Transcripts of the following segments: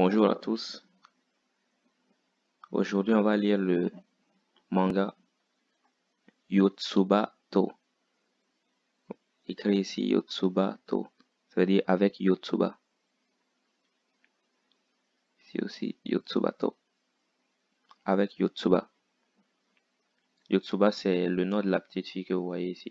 Bonjour à tous. Aujourd'hui, on va lire le manga Yotsuba to. Écrit ici Yotsuba to. Ça veut dire avec Yotsuba. Ici aussi Yotsuba to. Avec Yotsuba. Yotsuba, c'est le nom de la petite fille que vous voyez ici.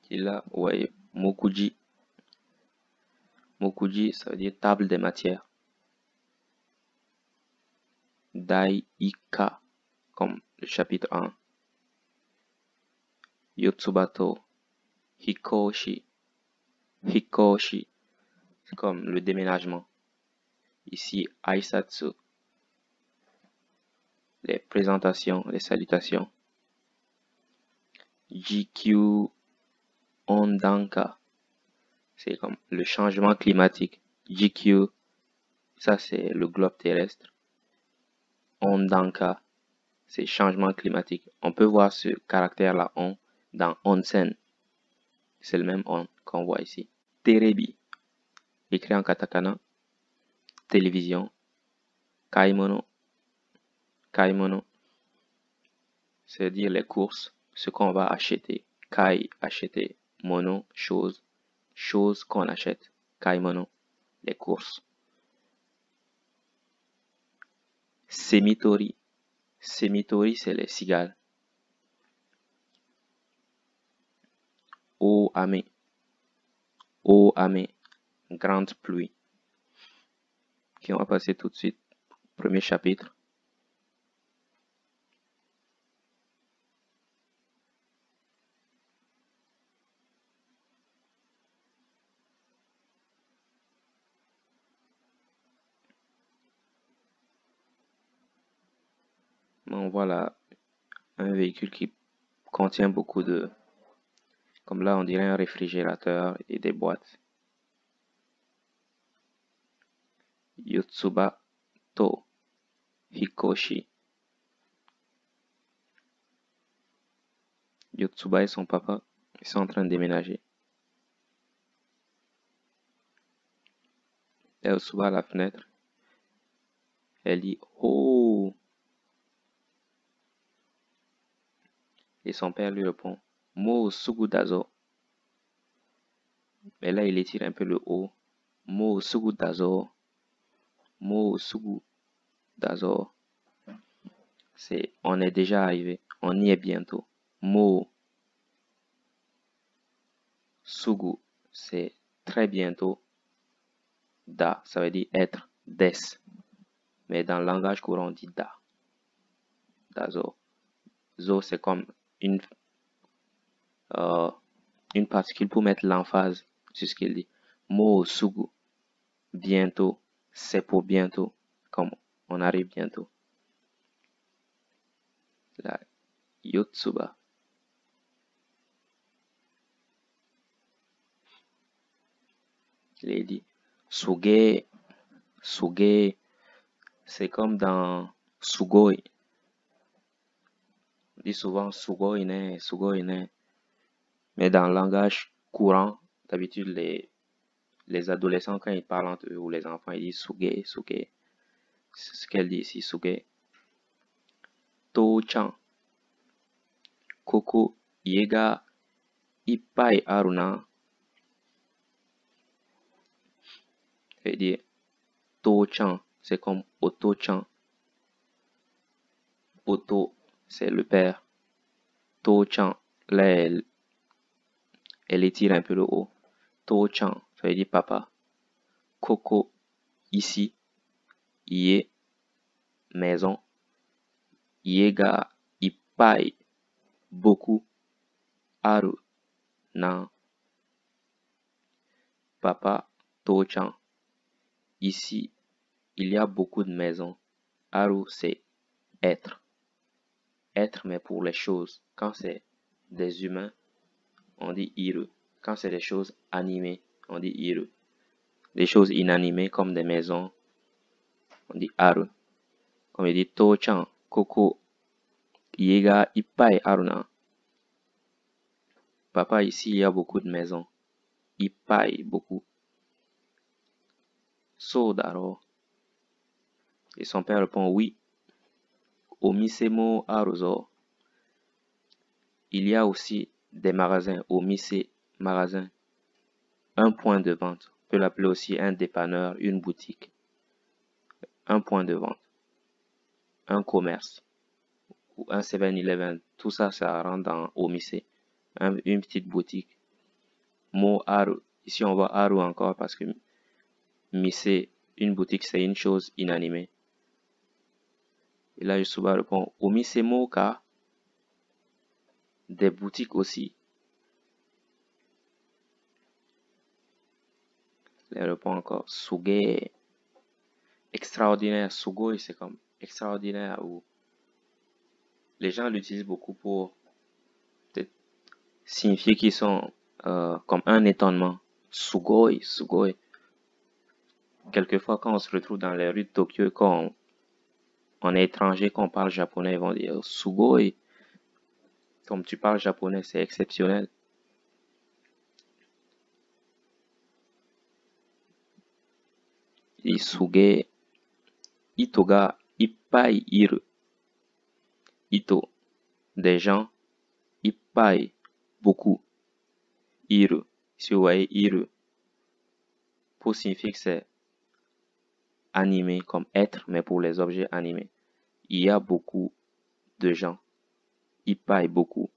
Et là, vous voyez Mokuji. Mokuji, ça veut dire table des matières. Dai-ika, comme le chapitre 1. Yotsubato. Hikoshi. Hikoshi, c'est comme le déménagement. Ici, Aisatsu. Les présentations, les salutations. GQ Ondanka, c'est comme le changement climatique. GQ, ça c'est le globe terrestre. Ondanka, c'est changement climatique. On peut voir ce caractère-là on dans onsen. C'est le même on qu'on voit ici. Terebi, écrit en katakana. Télévision. Kaimono. Kaimono, c'est-à-dire les courses, ce qu'on va acheter. Kai, acheter. Mono, chose. Chose qu'on achète. Kaimono, les courses. Semitori. Semitori, c'est les cigales. O-ame. O-ame. Grande pluie. Ok, on va passer tout de suite. Premier chapitre. On voit là un véhicule qui contient beaucoup de... Comme là, on dirait un réfrigérateur et des boîtes. Yotsuba to Hikoshi. Yotsuba et son papa, ils sont en train de déménager. Yotsuba à la fenêtre. Elle dit « Oh !» Et son père lui répond « Mo sugudazo ». Mais là, il étire un peu le haut. « Mo sugudazo ». Mo sugudazo. C'est « On est déjà arrivé ». On y est bientôt. Mo sugu, c'est très bientôt. Da, ça veut dire être. Des. Mais dans le langage courant, on dit da. Dazo. Zo, c'est comme une particule pour mettre l'emphase sur ce qu'il dit. Mo sugu, bientôt, c'est pour bientôt, comme on arrive bientôt. La Yotsuba. Il dit Suge, Suge, c'est comme dans Sugoi. On dit souvent Sugoi ne, Sugoi ne. Mais dans le langage courant, d'habitude, les adolescents, quand ils parlent entre eux, ou les enfants, ils disent Suge, Suge. C'est ce qu'elle dit ici, Suge. To-chan. Koko, Yega, Ippai Aruna. Elle dit To-chan, c'est comme Oto-chan. Oto, c'est le père. To-chan, là, elle étire un peu le haut. To-chan, ça veut dire papa. Koko, ici. Ie, maison. Yega, Ippai, beaucoup. Aru, nan. Papa, To-chan. Ici, il y a beaucoup de maisons. Aru, c'est être. Être, mais pour les choses. Quand c'est des humains, on dit iru. Quand c'est des choses animées, on dit iru. Des choses inanimées comme des maisons, on dit aru. Comme il dit Tochan, Koko, Yega, Ipai, Aruna. Papa, ici, il y a beaucoup de maisons. Ipai, beaucoup. Sodaro. Et son père répond oui. Omisemo Aruzo. Il y a aussi des magasins. Omise, magasin. Un point de vente. On peut l'appeler aussi un dépanneur, une boutique. Un point de vente. Un commerce. Ou un 7-Eleven. Tout ça, ça rentre dans Omise. Une petite boutique. Mo Aru. Ici, on voit Aru encore parce que Mise, une boutique, c'est une chose inanimée. Et là, Yosuba répond Omise Moka. Des boutiques aussi. Elle répond encore Suge. Extraordinaire. Sugoi, c'est comme extraordinaire. Ou les gens l'utilisent beaucoup pour signifier qu'ils sont comme un étonnement. Sugoi, Sugoi. Quelquefois, quand on se retrouve dans les rues de Tokyo, quand on est étranger, qu'on parle japonais, ils vont dire Sugoi. Comme tu parles japonais, c'est exceptionnel. Isuge, Itoga, Ippai, Iru. Ito, des gens. Ippai, beaucoup. Iru, si vous voyez Iru, pour signifier que c'est animé comme être, mais pour les objets animés. Il y a beaucoup de gens. Ippai, beaucoup.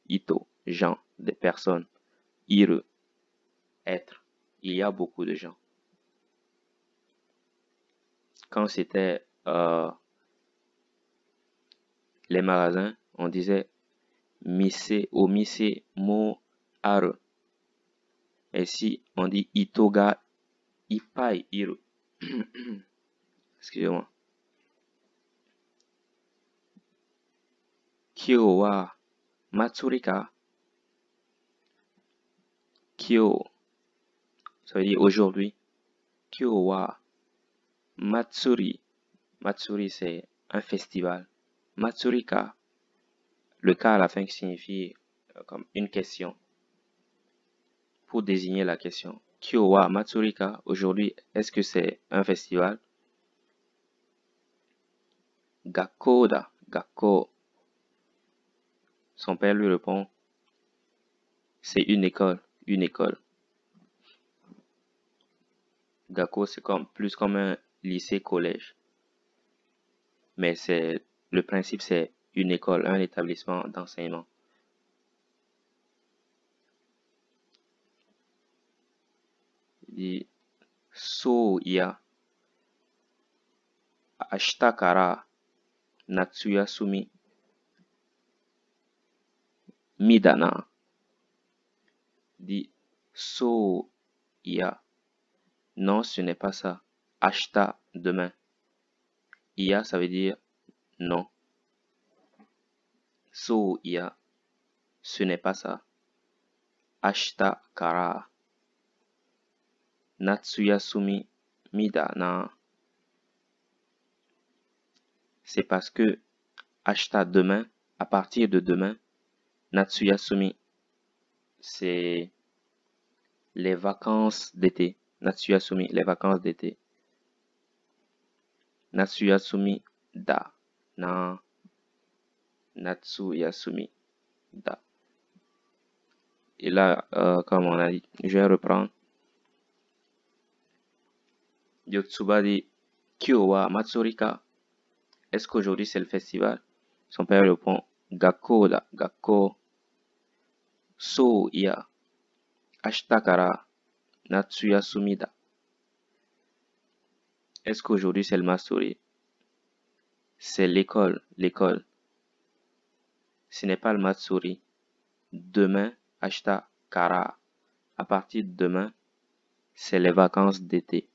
Ito, gens, des personnes. Iru, être. Il y a beaucoup de gens. Quand c'était les magasins, on disait mise, omise, mo, aru. Et si on dit itoga, ippai, iru. Excusez-moi. Kyo wa matsuri ka. Kyo, ça veut dire aujourd'hui. Kyo wa matsuri. Matsuri, c'est un festival. Matsuri ka. Le ka à la fin qui signifie comme une question. Pour désigner la question. Kyo wa matsuri ka. Aujourd'hui, est-ce que c'est un festival? Gakko da. Gakko. Son père lui répond, c'est une école. Une école. Gakko, c'est comme, plus comme un lycée-collège. Mais c'est le principe, c'est une école, un établissement d'enseignement. Il dit, so ya ashita kara natsuyasumi midana. Il dit, so ya. Non, ce n'est pas ça. Ashita, demain. Ya, ça veut dire non. So ya. Ce n'est pas ça. Ashita kara natsuyasumi midana. C'est parce que ashita demain, à partir de demain, Natsuyasumi, c'est les vacances d'été. Natsuyasumi, les vacances d'été. Natsuyasumi da. Na. Natsuyasumi da. Et là, comme on a dit, je vais reprendre. Yotsuba dit Kyo wa Matsuri ka. Est-ce qu'aujourd'hui c'est le festival? Son père répond Gakko da. Gakko. So ya. Ashita kara Natsuyasumi da. Est-ce qu'aujourd'hui c'est le Matsuri? C'est l'école. L'école. Ce n'est pas le Matsuri. Demain, Ashita Kara. À partir de demain, c'est les vacances d'été.